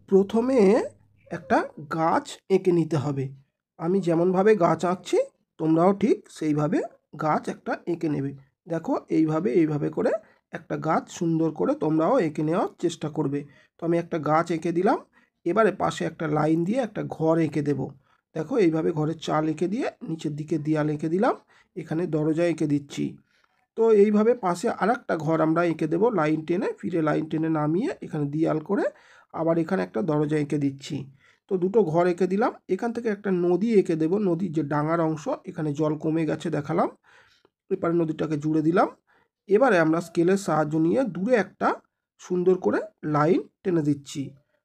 প্রথমে একটা গাছ এঁকে নিতে হবে। আমি যেমনভাবে গাছ আঁকছি তোমরাও ঠিক সেইভাবে গাছ একটা এঁকে নেবে। দেখো এইভাবে করে একটা গাছ সুন্দর করে তোমরাও এঁকে নেওয়ার চেষ্টা করবে। তো আমি একটা গাছ এঁকে দিলাম। এবারে পাশে একটা লাইন দিয়ে একটা ঘর এঁকে দেব। দেখো এইভাবে ঘরের চাল এঁকে দিয়ে নিচের দিকে দেয়াল এঁকে দিলাম। এখানে দরজা এঁকে দিচ্ছি। তো এইভাবে পাশে আরেকটা ঘর আমরা এঁকে দেবো লাইন টেনে, ফিরে লাইন টেনে নামিয়ে এখানে দেয়াল করে আবার এখানে একটা দরজা এঁকে দিচ্ছি। তো দুটো ঘর এঁকে দিলাম। এখান থেকে একটা নদী এঁকে দেবো, নদীর যে ডাঙার অংশ এখানে জল কমে গেছে দেখালাম। এপারে নদীটাকে জুড়ে দিলাম। এবারে আমরা স্কেলের সাহায্য নিয়ে দূরে একটা সুন্দর করে লাইন টেনে দিচ্ছি।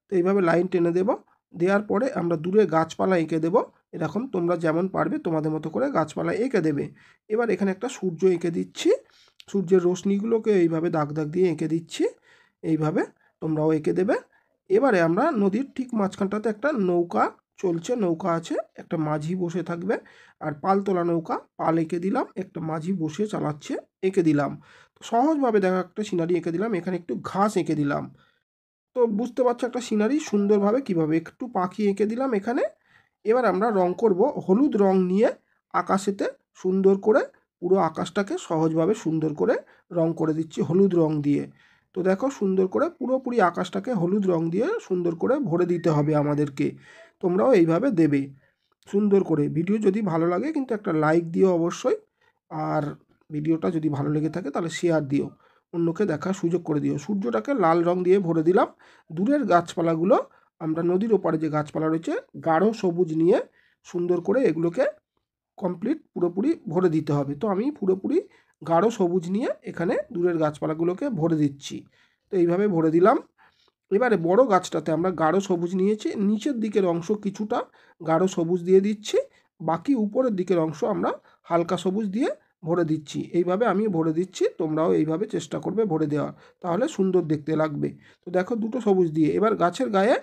তো এইভাবে লাইন টেনে দেব। দেওয়ার পরে আমরা দূরে গাছপালা এঁকে দেব। এরকম তোমরা যেমন পারবে তোমাদের মতো করে গাছপালা এঁকে দেবে। এবার এখানে একটা সূর্য এঁকে দিচ্ছি। সূর্যের রশ্মিগুলোকে এইভাবে দাগ দাগ দিয়ে এঁকে দিচ্ছি। এইভাবে তোমরাও এঁকে দেবে। এবারে আমরা নদীর ঠিক মাঝখানটাতে একটা নৌকা চলছে, নৌকা আছে, একটা মাঝি বসে থাকবে। আর পালতোলা নৌকা, পাল এঁকে দিলাম, একটা মাঝি বসে চালাচ্ছে, এঁকে দিলাম। তো সহজভাবে দেখো একটা সিনারি এঁকে দিলাম। এখানে একটু ঘাস এঁকে দিলাম। তো বুঝতে পারছো একটা সিনারি সুন্দরভাবে কীভাবে। একটু পাখি এঁকে দিলাম এখানে। এবার আমরা রং করব হলুদ রং নিয়ে আকাশেতে সুন্দর করে পুরো আকাশটাকে সহজভাবে সুন্দর করে রং করে দিচ্ছি হলুদ রং দিয়ে। তো দেখো সুন্দর করে পুরোপুরি আকাশটাকে হলুদ রং দিয়ে সুন্দর করে ভরে দিতে হবে আমাদেরকে। তোমরাও এইভাবে দেবে সুন্দর করে। ভিডিও যদি ভালো লাগে কিন্তু একটা লাইক দিও অবশ্যই। আর ভিডিওটা যদি ভালো লেগে থাকে তাহলে শেয়ার দিও, অন্যকে দেখার সুযোগ করে দিও। সূর্যটাকে লাল রং দিয়ে ভরে দিলাম। দূরের গাছপালাগুলো আমরা নদীর ওপারে যে গাছপালা রয়েছে গাঢ় সবুজ নিয়ে সুন্দর করে এগুলোকে কমপ্লিট পুরোপুরি ভরে দিতে হবে। তো আমি পুরোপুরি গাঢ় সবুজ নিয়ে এখানে দূরের গাছপালাগুলোকে ভরে দিচ্ছি। তো এইভাবে ভরে দিলাম। এবারে বড় গাছটাতে আমরা গাঢ় সবুজ নিয়েছি, নিচের দিকের অংশ কিছুটা গাঢ় সবুজ দিয়ে দিচ্ছি, বাকি উপরের দিকের অংশ আমরা হালকা সবুজ দিয়ে ভরে দিচ্ছি। এইভাবে আমি ভরে দিচ্ছি, তোমরাও এইভাবে চেষ্টা করবে ভরে দেওয়ার, তাহলে সুন্দর দেখতে লাগবে। তো দেখো দুটো সবুজ দিয়ে এবার গাছের গায়ে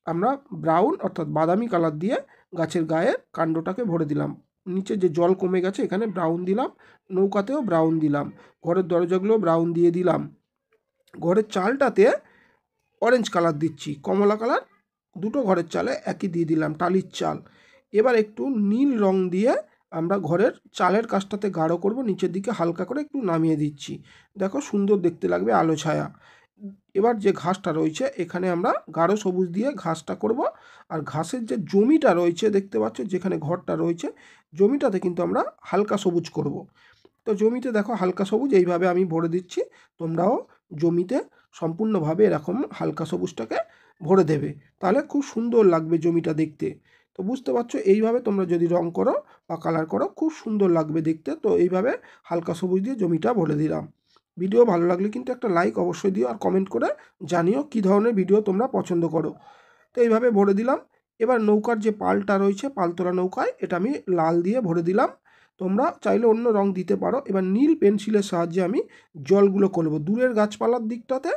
আমরা ব্রাউন অর্থাৎ বাদামি কালার দিয়ে গাছের গায়ে কাণ্ডটাকে ভরে দিলাম। নিচে যে জল কমে গেছে এখানে ব্রাউন দিলাম, নৌকাতেও ব্রাউন দিলাম, ঘরের দরজাগুলো ব্রাউন দিয়ে দিলাম। ঘরের চালটাতে অরেঞ্জ কালার দিচ্ছি, কমলা কালার দুটো ঘরের চালে একই দিয়ে দিলাম, টালির চাল। এবার একটু নীল রং দিয়ে আমরা ঘরের চালের কাজটাতে গাঢ় করব, নিচের দিকে হালকা করে একটু নামিয়ে দিচ্ছি। দেখো সুন্দর দেখতে লাগবে আলো ছায়া। এবার যে ঘাসটা রয়েছে এখানে আমরা গাঢ় সবুজ দিয়ে ঘাসটা করব। আর ঘাসের যে জমিটা রয়েছে দেখতে পাচ্ছ যেখানে ঘরটা রয়েছে, জমিটাতে কিন্তু আমরা হালকা সবুজ করব। তো জমিতে দেখো হালকা সবুজ এইভাবে আমি ভরে দিচ্ছি। তোমরাও জমিতে সম্পূর্ণভাবে এরকম হালকা সবুজটাকে ভরে দেবে, তাহলে খুব সুন্দর লাগবে জমিটা দেখতে। তো বুঝতে পারছো এইভাবে তোমরা যদি রং করো বা কালার করো খুব সুন্দর লাগবে দেখতে। তো এইভাবে হালকা সবুজ দিয়ে জমিটা ভরে দিলাম। ভিডিও ভালো লাগলে কিন্তু একটা লাইক অবশ্যই দিও, আর কমেন্ট করে জানিও কী ধরনের ভিডিও তোমরা পছন্দ করো। তো এইভাবে ভরে দিলাম। এবার নৌকার যে পালটা রয়েছে পালতোলা নৌকায় এটা আমি লাল দিয়ে ভরে দিলাম। তোমরা চাইলে অন্য রং দিতে পারো। এবার নীল পেন্সিলের সাহায্যে আমি জলগুলো করব। দূরের গাছপালার দিকটাতে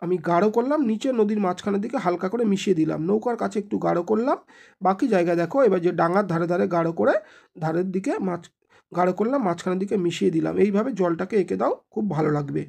আমি গাঢ় করলাম, নিচে নদীর মাঝখানের দিকে হালকা করে মিশিয়ে দিলাম, নৌকার কাছে একটু গাঢ় করলাম, বাকি জায়গা দেখো এবার যে ডাঙার ধারে ধারে গাঢ় করে ধারের দিকে গাঢ় করলাম, মাঝখানের দিকে মিশিয়ে দিলাম। এইভাবে জলটাকে এঁকে দাও, খুব ভালো লাগবে।